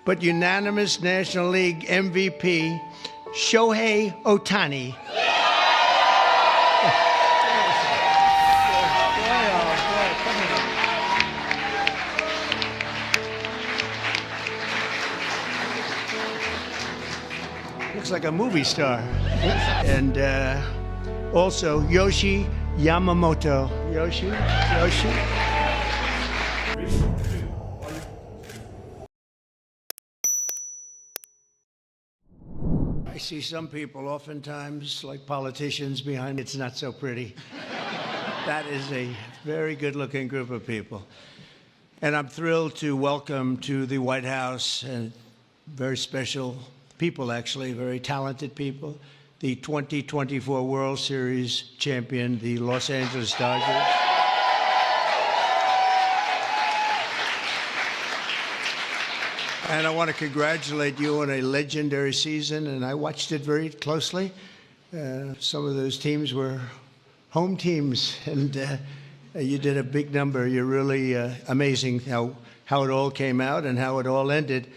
but unanimous National League MVP, Shohei Ohtani. Looks like a movie star. And also Yoshi Yamamoto. Yoshi. I see some people oftentimes, like politicians, behind it's not so pretty. That is a very good-looking group of people. And I'm thrilled to welcome to the White House and very special people, actually, very talented people, the 2024 World Series champion, the Los Angeles Dodgers. And I want to congratulate you on a legendary season, and I watched it very closely. Some of those teams were home teams, and you did a big number. You're really amazing how it all came out and how it all ended.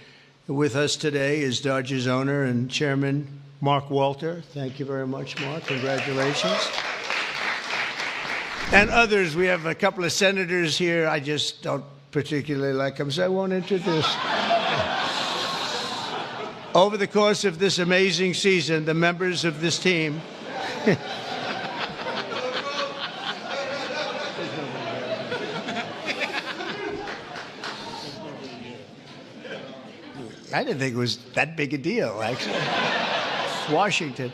With us today is Dodgers owner and chairman Mark Walter. Thank you very much, Mark. Congratulations. And others. We have a couple of senators here. I just don't particularly like them, so I won't introduce. Over the course of this amazing season, the members of this team I didn't think it was that big a deal, actually. Washington.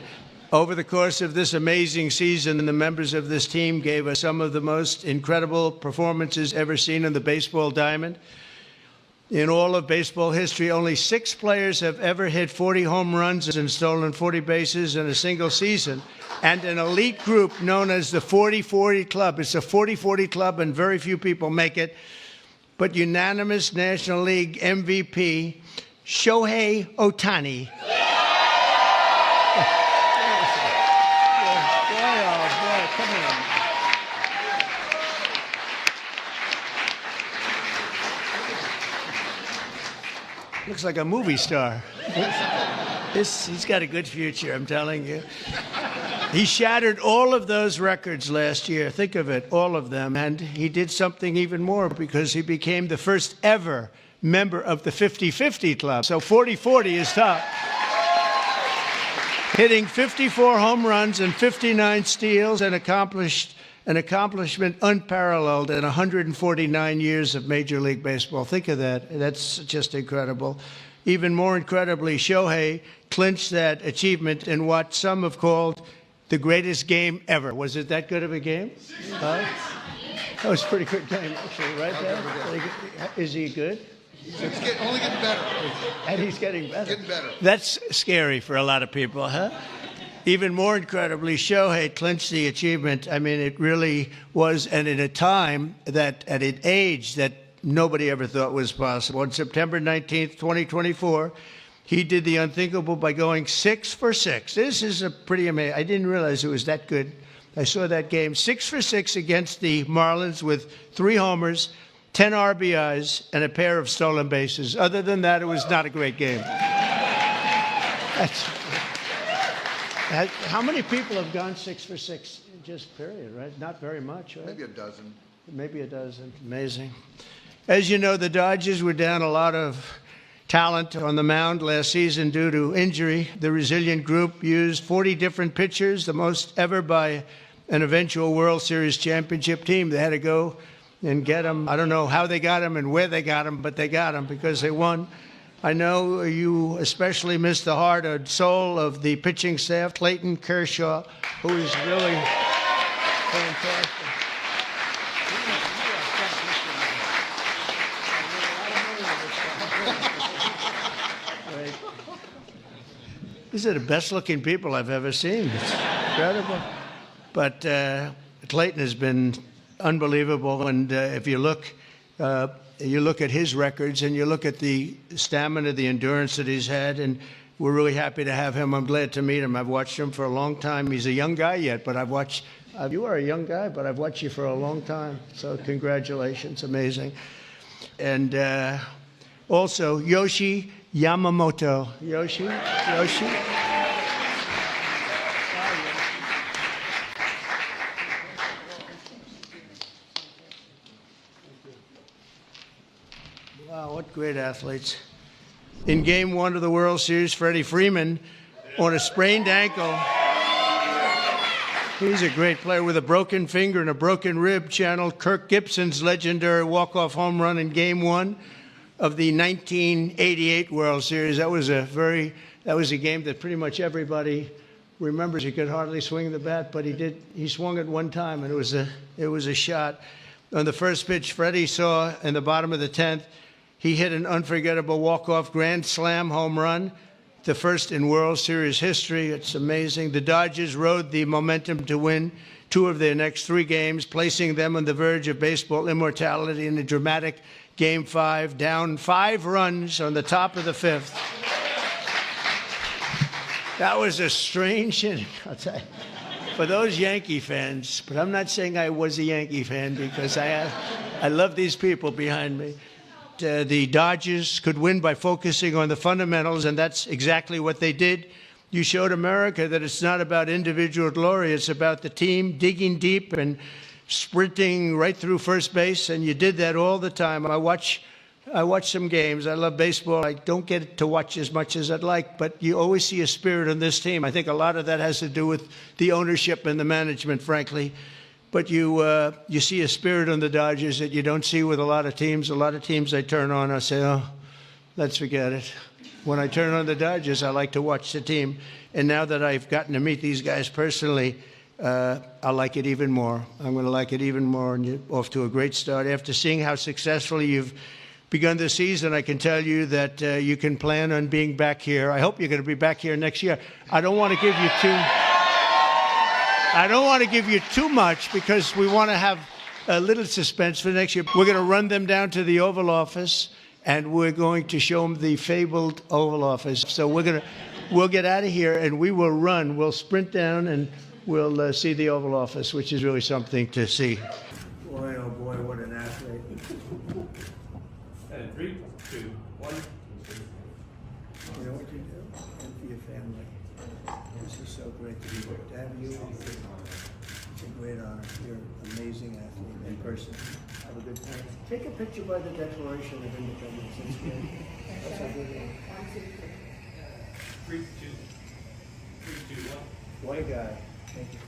Over the course of this amazing season, the members of this team gave us some of the most incredible performances ever seen on the baseball diamond. In all of baseball history, only 6 players have ever hit 40 home runs and stolen 40 bases in a single season. And an elite group known as the 40-40 Club. It's a 40-40 club, and very few people make it. But unanimous National League MVP, Shohei Ohtani. Looks like a movie star. He's got a good future, I'm telling you. He shattered all of those records last year. Think of it, all of them. And he did something even more because he became the first ever member of the 50-50 club. So 40-40 is top. Hitting 54 home runs and 59 steals, and an accomplishment unparalleled in 149 years of Major League Baseball. Think of that. That's just incredible. Even more incredibly, Shohei clinched that achievement in what some have called the greatest game ever. Was it that good of a game? That was a pretty good game, actually, right there? Is he good? Only getting better. And he's getting better. Getting better. That's scary for a lot of people, huh? Even more incredibly, Shohei clinched the achievement. I mean, it really was, and in a time that, at an age that nobody ever thought was possible. On September 19th, 2024, he did the unthinkable by going 6 for 6. This is a pretty amazing. I didn't realize it was that good. I saw that game, 6 for 6 against the Marlins with 3 homers, 10 RBIs, and a pair of stolen bases. Other than that, it was not a great game. How many people have gone 6 for 6? Just period, right? Not very much, right? Maybe a dozen. Maybe a dozen. Amazing. As you know, the Dodgers were down a lot of talent on the mound last season due to injury. The resilient group used 40 different pitchers, the most ever by an eventual World Series championship team. They had to go and get them. I don't know how they got them and where they got them, but they got them because they won. I know you especially miss the heart and soul of the pitching staff, Clayton Kershaw, who is really fantastic. These are the best-looking people I've ever seen. It's incredible. But Clayton has been unbelievable, and if you look at his records and you look at the stamina, the endurance that he's had, and we're really happy to have him. I'm glad to meet him. I've watched him for a long time. He's a young guy yet, but I've watched. You are a young guy, but I've watched you for a long time. So congratulations, amazing. And also Yoshi Yamamoto. Yoshi? Wow, what great athletes. In Game 1 of the World Series, Freddie Freeman on a sprained ankle. He's a great player with a broken finger and a broken rib, channeled Kirk Gibson's legendary walk-off home run in Game 1 of the 1988 World Series. That was a game that pretty much everybody remembers. He could hardly swing the bat, but he swung it one time, and it was a shot. On the first pitch Freddie saw in the bottom of the 10th, he hit an unforgettable walk-off grand slam home run, the first in World Series history. It's amazing. The Dodgers rode the momentum to win 2 of their next 3 games, placing them on the verge of baseball immortality in a dramatic Game 5, down 5 runs on the top of the 5th. That was a strange inning, I'll tell you, for those Yankee fans. But I'm not saying I was a Yankee fan, because I love these people behind me. The Dodgers could win by focusing on the fundamentals, and that's exactly what they did. You showed America that it's not about individual glory. It's about the team digging deep and sprinting right through first base, and you did that all the time. I watch some games. I love baseball. I don't get to watch as much as I'd like, but you always see a spirit on this team. I think a lot of that has to do with the ownership and the management, frankly. But you see a spirit on the Dodgers that you don't see with a lot of teams. A lot of teams I turn on, I say, oh, let's forget it. When I turn on the Dodgers, I like to watch the team. And now that I've gotten to meet these guys personally, I like it even more. I'm going to like it even more, and you're off to a great start. After seeing how successfully you've begun the season, I can tell you that you can plan on being back here. I hope you're going to be back here next year. I don't want to give you too much, because we want to have a little suspense for next year. We're going to run them down to the Oval Office, and we're going to show them the fabled Oval Office. So we'll get out of here, and we will run. We'll sprint down, and we'll see the Oval Office, which is really something to see. Boy, oh boy, what an athlete. And 3, 2, 1. You know what you do? And for your family. This is so great to have you. It's a great honor. You're an amazing athlete in person. Have a good time. Take a picture by the Declaration of Independence. It's good. That's a good one. 3, 2, 1. White guy. Thank you.